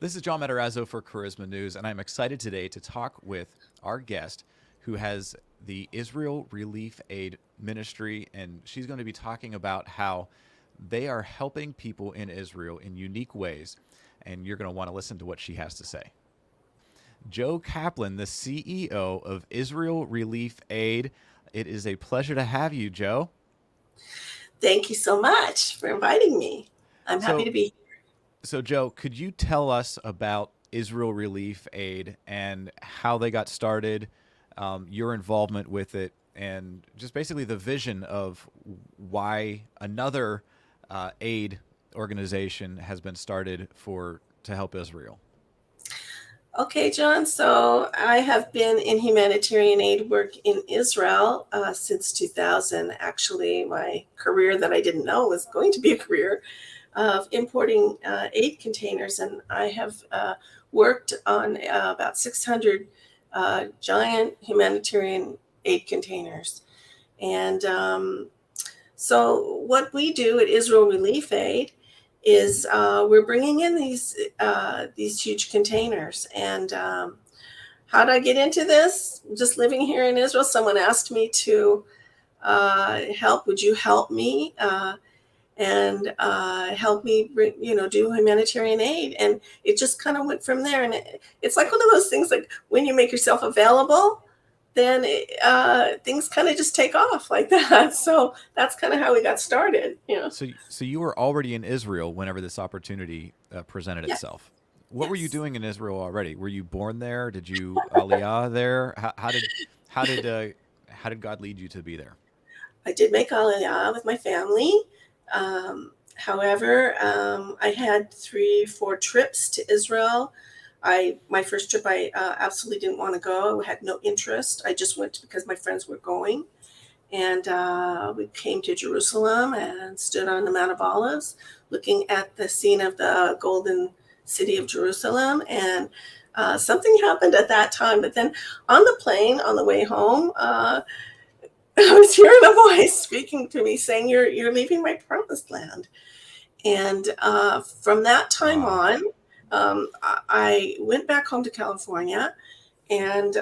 This is John Matarazzo for Charisma News, and I'm excited today to talk with our guest who has the Israel Relief Aid Ministry, and she's going to be talking about how they are helping people in Israel in unique ways, and you're going to want to listen to what she has to say. Jo Kaplan, the CEO of Israel Relief Aid. It is a pleasure to have you, Jo. Thank you so much for inviting me. I'm happy So, to be here. so Jo, could you tell us about Israel Relief Aid and how they got started, your involvement with it, and just basically the vision of why another aid organization has been started to help Israel? Okay, John. So I have been in humanitarian aid work in Israel since 2000. Actually, my career that I didn't know was going to be a career of importing aid containers. And I have worked on about 600 giant humanitarian aid containers. And So what we do at Israel Relief Aid is we're bringing in these huge containers. And how did I get into this? Just living here in Israel, someone asked me to help. Would you help me and help me bring, do humanitarian aid? And it just kind of went from there. And it's like one of those things, like when you make yourself available, then things kind of just take off like that. So that's kind of how we got started. So you were already in Israel whenever this opportunity presented Yeah, itself. What were you yes. doing in Israel already? Were you born there? Did you aliyah there? How did how did God lead you to be there? I did make Aliyah with my family. However, I had 4 trips to Israel. My first trip, I absolutely didn't want to go. I had no interest. I just went because my friends were going. And we came to Jerusalem and stood on the Mount of Olives, looking at the scene of the golden city of Jerusalem. And something happened at that time. But then on the plane, on the way home, I was hearing a voice speaking to me saying, "You're leaving my promised land." And from that time Wow. on, I went back home to California, and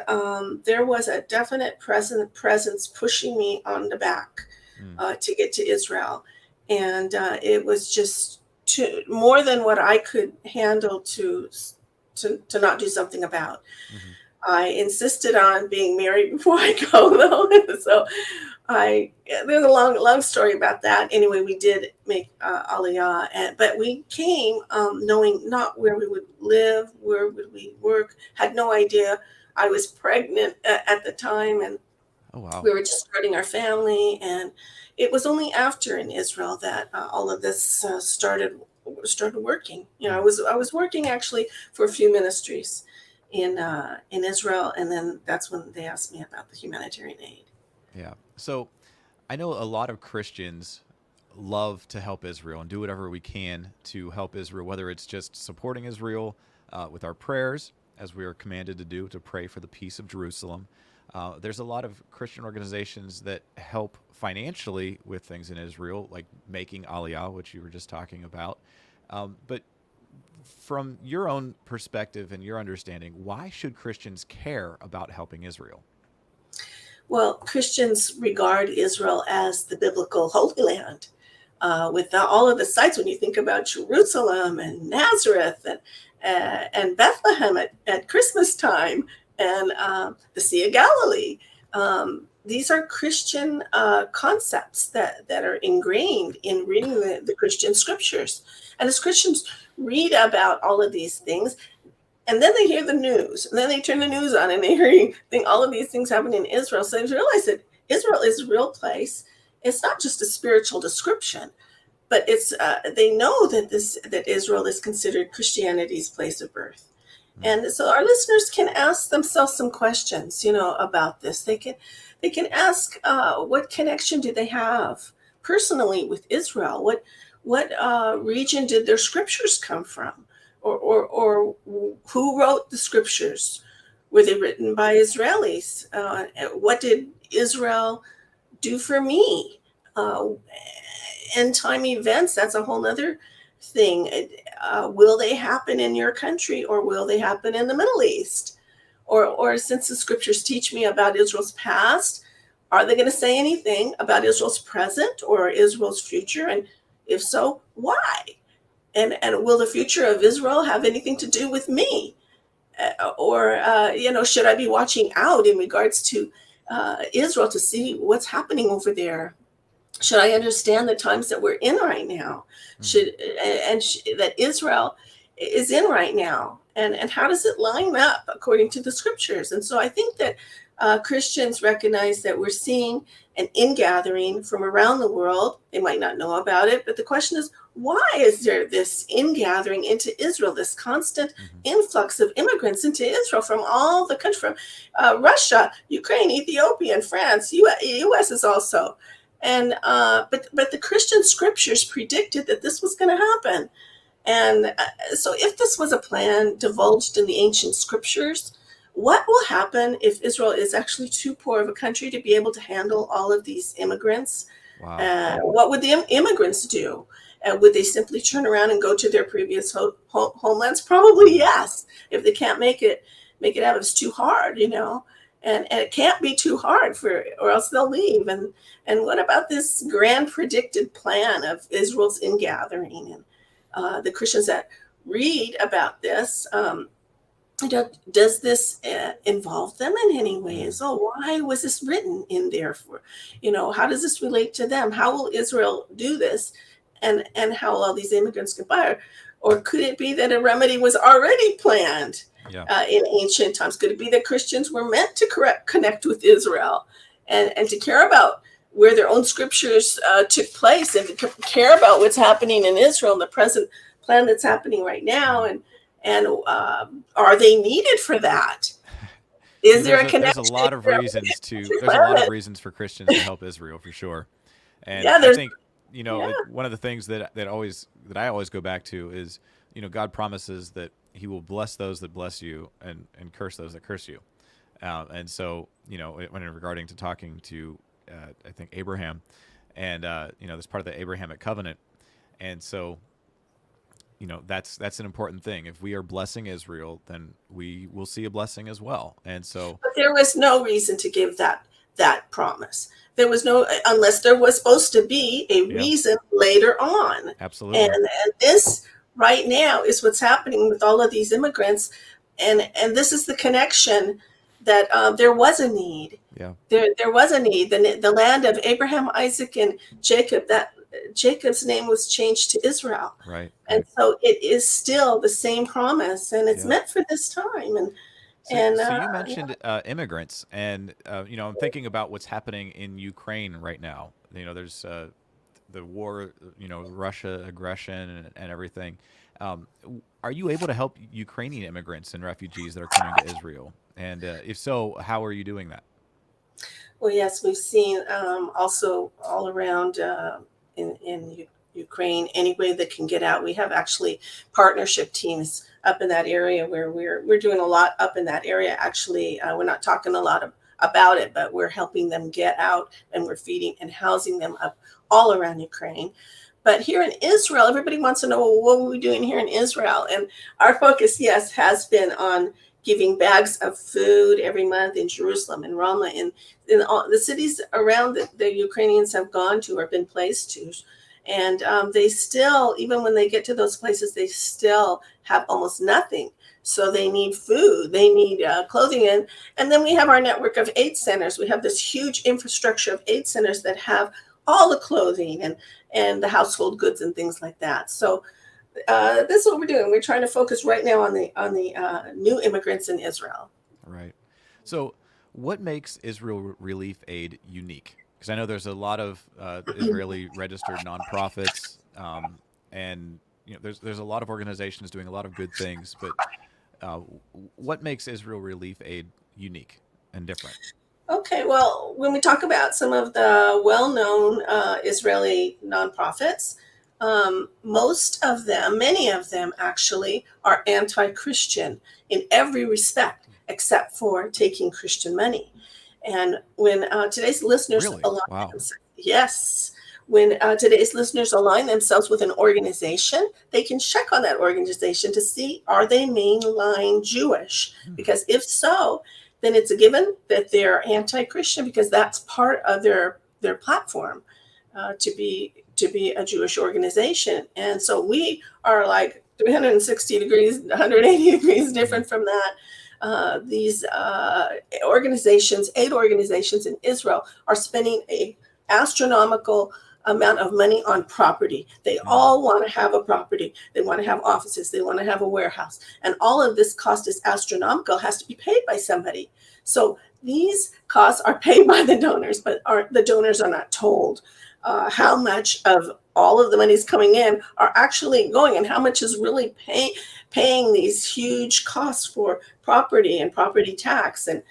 there was a definite presence pushing me on the back Mm, to get to Israel, and it was just more than what I could handle to not do something about. hmm I insisted on being married before I go, though. So there's a long story about that. Anyway, we did make Aliyah, but we came knowing not where we would live, where would we work, had no idea. I was pregnant at the time, and Oh wow. we were just starting our family. And it was only after in Israel that all of this started working. hmm I was working actually for a few ministries in Israel, and then that's when they asked me about the humanitarian aid. Yeah. So I know a lot of Christians love to help Israel and do whatever we can to help Israel, whether it's just supporting Israel with our prayers, as we are commanded to do, to pray for the peace of Jerusalem. There's a lot of Christian organizations that help financially with things in Israel, like making Aliyah, which you were just talking about. But from your own perspective and your understanding, why should Christians care about helping Israel? Well, Christians regard Israel as the biblical Holy Land. With all of the sites, when you think about Jerusalem and Nazareth and Bethlehem at Christmas time, and the Sea of Galilee, these are Christian concepts that are ingrained in reading the Christian scriptures. And as Christians read about all of these things, and then they hear the news, and then they turn the news on, and they think all of these things happen in Israel. So they realize that Israel is a real place. It's not just a spiritual description, but it's they know that Israel is considered Christianity's place of birth. Mm, And so our listeners can ask themselves some questions, about this. They can ask, what connection do they have personally with Israel? What region did their scriptures come from, or who wrote the scriptures? Were they written by Israelis? What did Israel do for me? Uh, End time events, that's a whole other thing. will they happen in your country, or will they happen in the Middle East? Or since the scriptures teach me about Israel's past, are they going to say anything about Israel's present or Israel's future? And if so, why? And will the future of Israel have anything to do with me? Or should I be watching out in regards to Israel to see what's happening over there? Should I understand the times that we're in right now? Mhm. That Israel is in right now, and how does it line up according to the scriptures? And so I think that Christians recognize that we're seeing an ingathering from around the world. They might not know about it, but the question is, why is there this ingathering into Israel, this constant Mhm. influx of immigrants into Israel from all the countries, from Russia, Ukraine, Ethiopia, and France? U.S. is also. But the Christian scriptures predicted that this was going to happen. And so, if this was a plan divulged in the ancient scriptures, what will happen if Israel is actually too poor of a country to be able to handle all of these immigrants? Wow. What would the immigrants do? Would they simply turn around and go to their previous homelands? Probably Mhm. yes. If they can't make it out, it's too hard, and it can't be too hard or else they'll leave. And what about this grand predicted plan of Israel's ingathering? And the Christians that read about this, does this involve them in any Mm. ways? Oh, why was this written in there for? How does this relate to them? How will Israel do this? And how will all these immigrants get by? Or could it be that a remedy was already planned Yeah. in ancient times? Could it be that Christians were meant to connect with Israel and to care about where their own scriptures took place, and to care about what's happening in Israel and the present plan that's happening right now? Mhm. And are they needed for that? Is there a There's a connection? Is lot of there a reasons to there's a lot of planet? reasons for Christians to help Israel for sure. And Yeah, I there's think, yeah. one of the things that I always go back to is, God promises that He will bless those that bless you, and curse those that curse you. And so, when regarding to talking to, I think Abraham, and this part of the Abrahamic covenant, and so, that's an important thing. If we are blessing Israel, then we will see a blessing as well. And so, But there was no reason to give that promise. There was no, unless there was supposed to be a yeah, reason later on. And, absolutely, and this right now is what's happening with all of these immigrants. And this is the connection that there was a need. yeah, There was a need. The land of Abraham, Isaac, and Jacob, that Jacob's name was changed to Israel. right, And right, so it is still the same promise, and it's yeah. meant for this time. And So, and so you mentioned immigrants, and I'm thinking about what's happening in Ukraine right now. There's the war, Russia aggression and everything. Are you able to help Ukrainian immigrants and refugees that are coming to Israel? And if so, how are you doing that? Well, yes, we've seen also all around in Ukraine, any way that can get out. We have actually partnership teams up in that area where we're doing a lot up in that area. Actually, we're not talking a lot about it, but we're helping them get out, and we're feeding and housing them up all around Ukraine. But here in Israel, everybody wants to know, well, what are we doing here in Israel? And our focus, yes, has been on giving bags of food every month in Jerusalem and Ramah, in all the cities around that the Ukrainians have gone to or been placed to. And they still, even when they get to those places, they still have almost nothing. So they need food, they need clothing. And then we have our network of aid centers. We have this huge infrastructure of aid centers that have all the clothing and the household goods and things like that. So this is what we're doing. We're trying to focus right now on the new immigrants in Israel. Right. So, what makes Israel Relief Aid unique? Because I know there's a lot of Israeli registered nonprofits, and there's a lot of organizations doing a lot of good things. But uh, what makes Israel Relief Aid unique and different? Okay, well, when we talk about some of the well-known Israeli nonprofits, most of them, many of them actually, are anti-Christian in every respect, except for taking Christian money. And when today's listeners, Really? a lot of Wow. them say, yes, when today's listeners align themselves with an organization, they can check on that organization to see, are they mainline Jewish? Mm. Because if so, then it's a given that they're anti-Christian, because that's part of their platform, to be a Jewish organization. And so we are like 360 degrees, 180 degrees different from that. These organizations, aid organizations in Israel, are spending a astronomical amount of money on property. They all want to have a property. They want to have offices. They want to have a warehouse. And all of this cost is astronomical, has to be paid by somebody. So these costs are paid by the donors, but the donors are not told how much of all of the monies coming in are actually going, and how much is really paying these huge costs for property and property tax and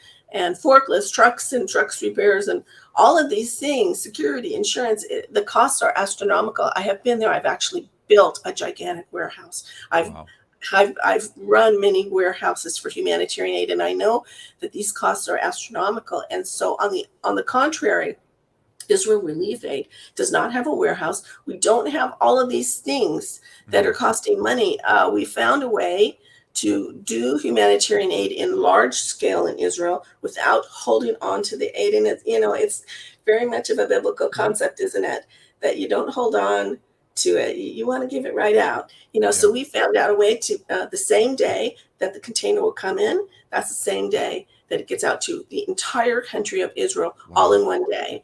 forklifts, trucks and trucks repairs and all of these things, security, insurance. The costs are astronomical. I have been there. I've actually built a gigantic warehouse. Wow. I've run many warehouses for humanitarian aid, and I know that these costs are astronomical. And so on the contrary, Israel Relief Aid does not have a warehouse. We don't have all of these things that are costing money. We found a way to do humanitarian aid in large scale in Israel without holding on to the aid. And it's very much of a biblical concept, isn't it? That you don't hold on to it. You want to give it right out. So we found out a way to, the same day that the container will come in, that's the same day that it gets out to the entire country of Israel, all in one day.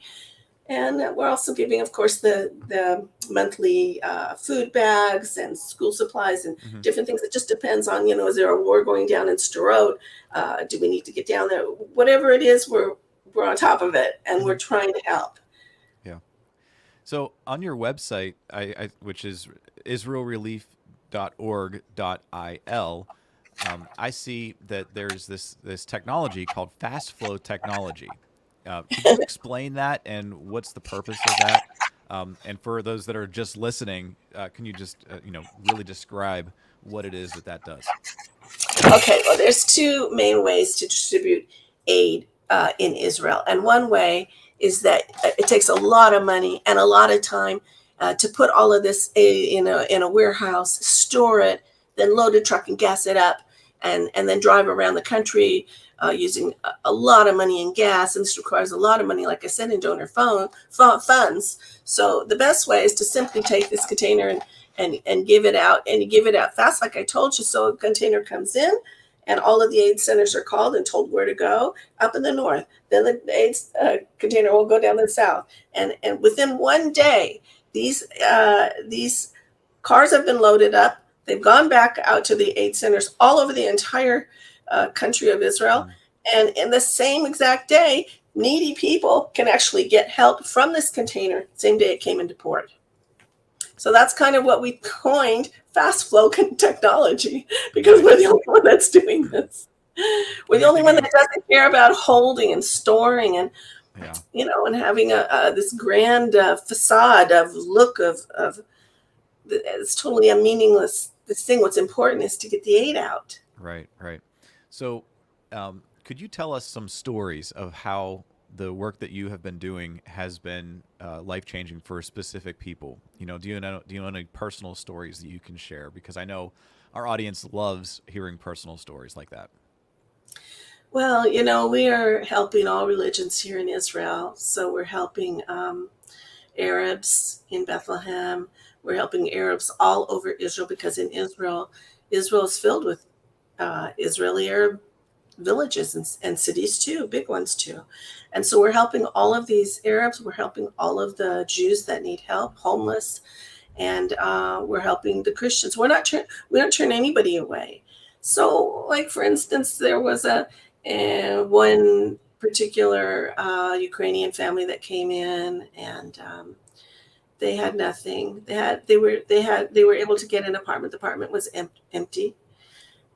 And we're also giving, of course, the monthly food bags and school supplies and different things. It just depends on, is there a war going down in Sderot? Do we need to get down there? Whatever it is, we're on top of it, and we're trying to help. Yeah. So on your website, which is israelrelief.org.il, I see that there's this technology called fast flow technology. Could you explain that, and what's the purpose of that? And for those that are just listening, can you just really describe what it is that does? Okay, well, there's two main ways to distribute aid in Israel, and one way is that it takes a lot of money and a lot of time to put all of this aid in a warehouse, store it, then load a truck and gas it up, and then drive around the country using a lot of money in gas. And this requires a lot of money, like I said, in donor funds. So the best way is to simply take this container and give it out, and you give it out fast, like I told you. So a container comes in, and all of the aid centers are called and told where to go up in the north. Then the aid container will go down to the south. And within one day, these cars have been loaded up. They've gone back out to the aid centers all over the entire country of Israel. And in the same exact day, needy people can actually get help from this container, same day it came into port. So that's kind of what we coined fast flow technology, because we're the only one that's doing this. We're the only one that doesn't care about holding and storing and, and having this grand facade of look of it's totally a meaningless thing. What's important is to get the aid out. Right. So could you tell us some stories of how the work that you have been doing has been life-changing for specific people? Do you know any personal stories that you can share? Because I know our audience loves hearing personal stories like that. Well, we are helping all religions here in Israel. So we're helping Arabs in Bethlehem. We're helping Arabs all over Israel, because in Israel is filled with Israeli Arab villages and cities too, big ones too. And so we're helping all of these Arabs. We're helping all of the Jews that need help, homeless, and we're helping the Christians. We don't turn anybody away. So, like for instance, there was one particular Ukrainian family that came in, and they had nothing. They were able to get an apartment. The apartment was empty.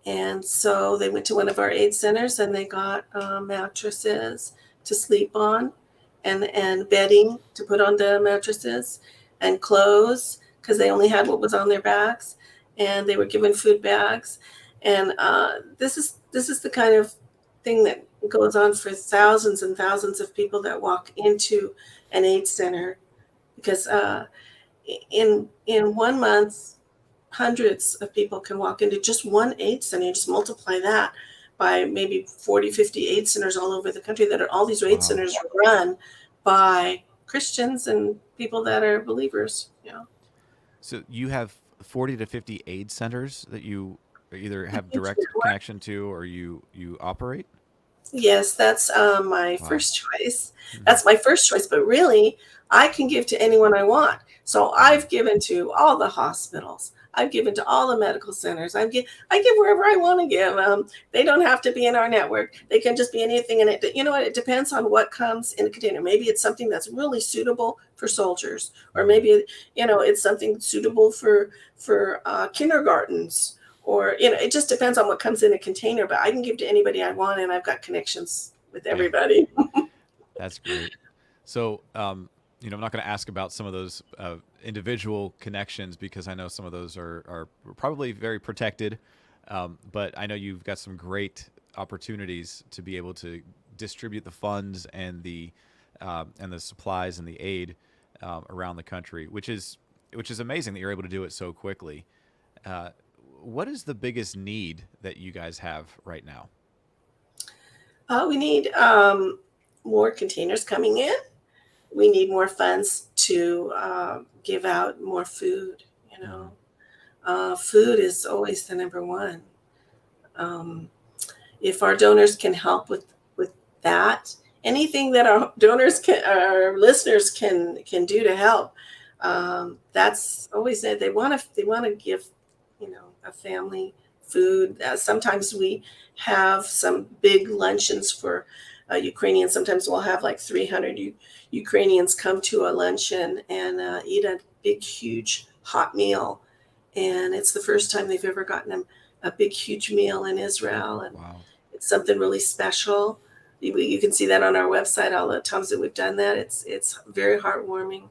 And so they went to one of our aid centers, and they got mattresses to sleep on, and bedding to put on the mattresses, and clothes, because they only had what was on their backs, and they were given food bags. And this is the kind of thing that goes on for thousands and thousands of people that walk into an aid center because in 1 month, hundreds of people can walk into just one aid center. You just multiply that by maybe 40, 50 aid centers all over the country that are all these aid Wow. centers are run by Christians and people that are believers. So you have 40 to 50 aid centers that you either have Huge direct network. connection to or you operate? Yes, that's my Wow. first choice. Hmm. That's my first choice, but really, I can give to anyone I want. So Hmm. I've given to all the hospitals. I've given to all the medical centers. I give wherever I want to give. They don't have to be in our network. They can just be anything in it. You know what? It depends on what comes in a container. Maybe it's something that's really suitable for soldiers, or Hmm. maybe it's something suitable for kindergartens, or it just depends on what comes in a container, but I can give to anybody I want, and I've got connections with Yeah, everybody. that's great. So, I'm not going to ask about some of those individual connections because I know some of those are probably very protected. But I know you've got some great opportunities to be able to distribute the funds and the supplies and the aid around the country, which is amazing that you're able to do it so quickly. Uh, what is the biggest need that you guys have right now? We need more containers coming in. We need more funds to give out more food. You Hmm. know, food is always the number one. Um, if our donors can help with that, anything that our donors can, our listeners can do to help, that's always it. They want to give, a family food. Sometimes we have some big luncheons for Ukrainians. Sometimes we'll have like 300 Ukrainians come to a luncheon and eat a big, huge hot meal, and it's the first time they've ever gotten a big, huge meal in Israel, and Wow. it's something really special. You can see that on our website. All the times that we've done that, it's very heartwarming.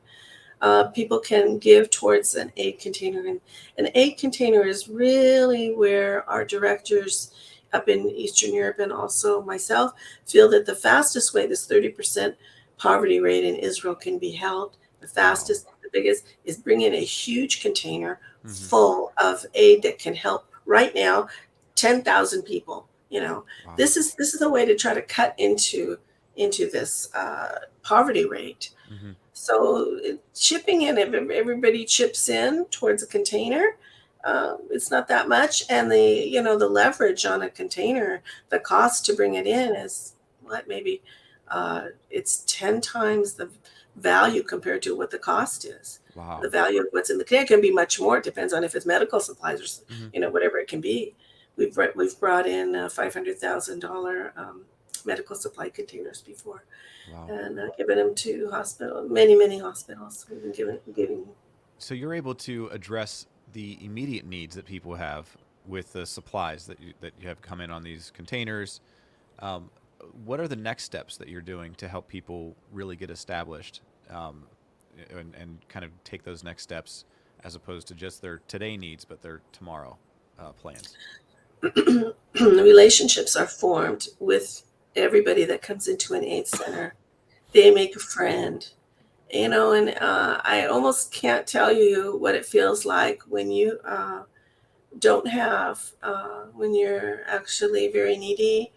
People can give towards an aid container, and an aid container is really where our directors up in Eastern Europe and also myself feel that the fastest way, this 30% poverty rate in Israel, can be helped. The Wow. fastest, the biggest, is bring in a huge container Hmm. full of aid that can help right now 10,000 people. Wow. This is a way to try to cut into this poverty rate. Hmm. So chipping in, if everybody chips in towards a container, it's not that much. And the leverage on a container, the cost to bring it in is what, maybe it's 10 times the value compared to what the cost is. The Wow. value of what's in the container can be much more. It depends on if it's medical supplies or Hmm. whatever it can be. We've brought in $500,000 medical supply containers before, Wow. and given them to many, many hospitals. We've been giving. So you're able to address the immediate needs that people have with the supplies that you have come in on these containers. Um, what are the next steps that you're doing to help people really get established um, and kind of take those next steps as opposed to just their today needs, but their tomorrow plans? Relationships are formed with everybody that comes into an aid center. They make a friend, and I almost can't tell you what it feels like when you don't have, when you're actually very needy.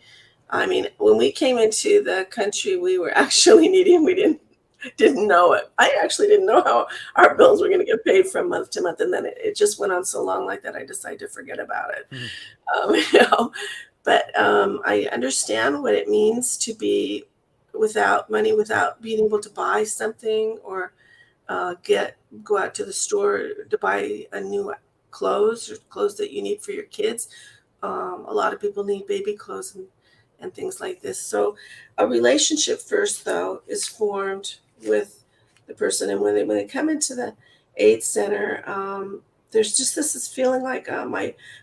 I mean, when we came into the country, we were actually needy, and we didn't know it. I actually didn't know how our bills Wow. were going to get paid from month to month, and then it just went on so long like that. I decided to forget about it. Mhm. um, you know, but I understand what it means to be without money, without being able to buy something, or go out to the store to buy a new clothes, or clothes that you need for your kids. A lot of people need baby clothes and things like this. So a relationship first, though, is formed with the person. And when they come into the aid center, there's just this feeling like,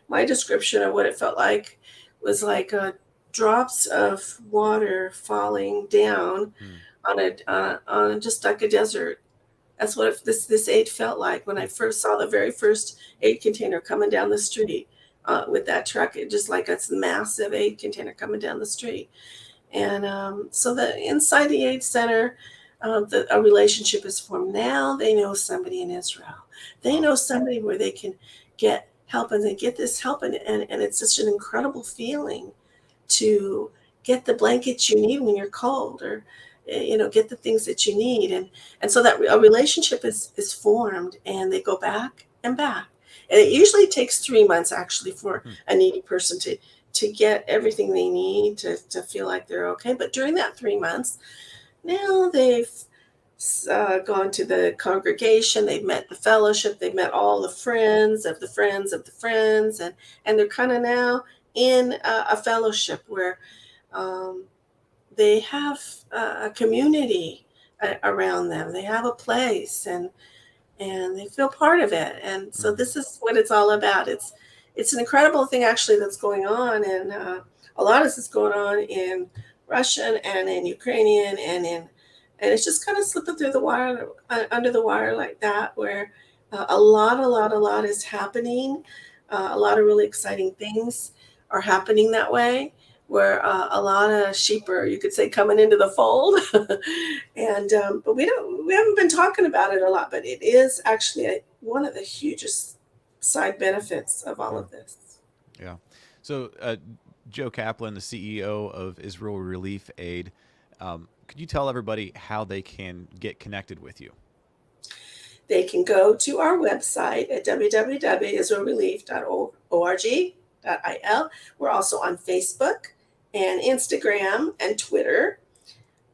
my description of what it felt like was like drops of water falling down Hmm. on just like a desert. That's what this aid felt like when I first saw the very first aid container coming down the street with that truck. It just like, it's a massive aid container coming down the street. And so the inside the aid center, a relationship is formed. Now they know somebody in Israel. They Wow. know somebody where they can get help, and they get this help, and it's such an incredible feeling to get the blankets you need when you're cold, or get the things that you need, and so that a relationship is formed, and they go back and back, and it usually takes 3 months actually for Hmm. a needy person to get everything they need to feel like they're okay. But during that 3 months, now they've gone to the congregation, they've met the fellowship, they've met all the friends of the friends of the friends, and they're kind of now in a fellowship where um, they have a community around them. They have a place, and they feel part of it. And so Hmm. this is what it's all about. It's an incredible thing actually that's going on, and a lot of this is going on in Russian and in Ukrainian, and it's just kind of slipping through the wire, under the wire like that, where a lot is happening. A lot of really exciting things are happening that way, where a lot of sheep are, you could say, coming into the fold. And but we haven't been talking about it a lot, but it is actually one of the hugest side benefits of all Hmm. of this. Yeah. So, Jo Kaplan, the CEO of Israel Relief Aid, could you tell everybody how they can get connected with you? They can go to our website at www.israelrelief.org.il. We're also on Facebook and Instagram and Twitter.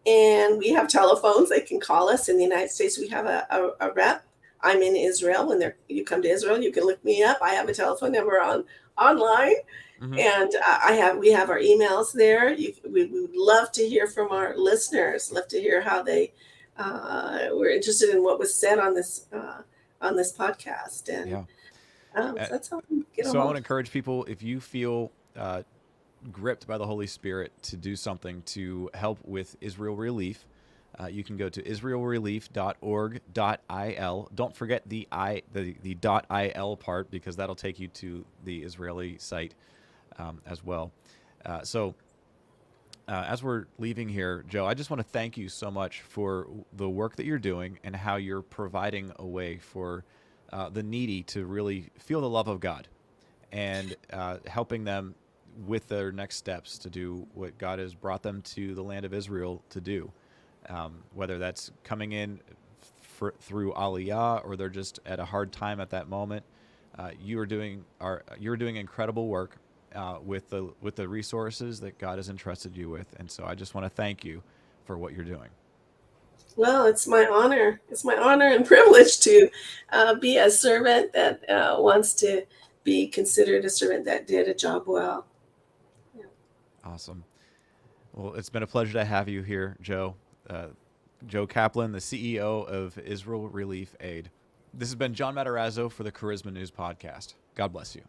And we have telephones. They can call us. In the United States, we have a rep. I'm in Israel. When you come to Israel, you can look me up. I have a telephone number online, Hmm. and we have our emails there. We would love to hear from our listeners. Love to hear how they were interested in what was said on this podcast, and Yeah. Uh, so that's how we get a so I want hold. to encourage people, if you feel gripped by the Holy Spirit to do something to help with Israel Relief, you can go to israelrelief.org.il. Don't forget the .il part, because that'll take you to the Israeli site as well. So as we're leaving here, Jo, I just want to thank you so much for the work that you're doing and how you're providing a way for the needy to really feel the love of God, and helping them with their next steps to do what God has brought them to the land of Israel to do. Whether that's coming in through Aliyah, or they're just at a hard time at that moment, you're doing incredible work with the resources that God has entrusted you with, and so I just want to thank you for what you're doing. Well, it's my honor. It's my honor and privilege to be a servant that wants to be considered a servant that did a job well. Yeah. Awesome. Well, it's been a pleasure to have you here, Jo. Uh, Jo Kaplan, the CEO of Israel Relief Aid. This has been John Matarazzo for the Charisma News Podcast. God bless you.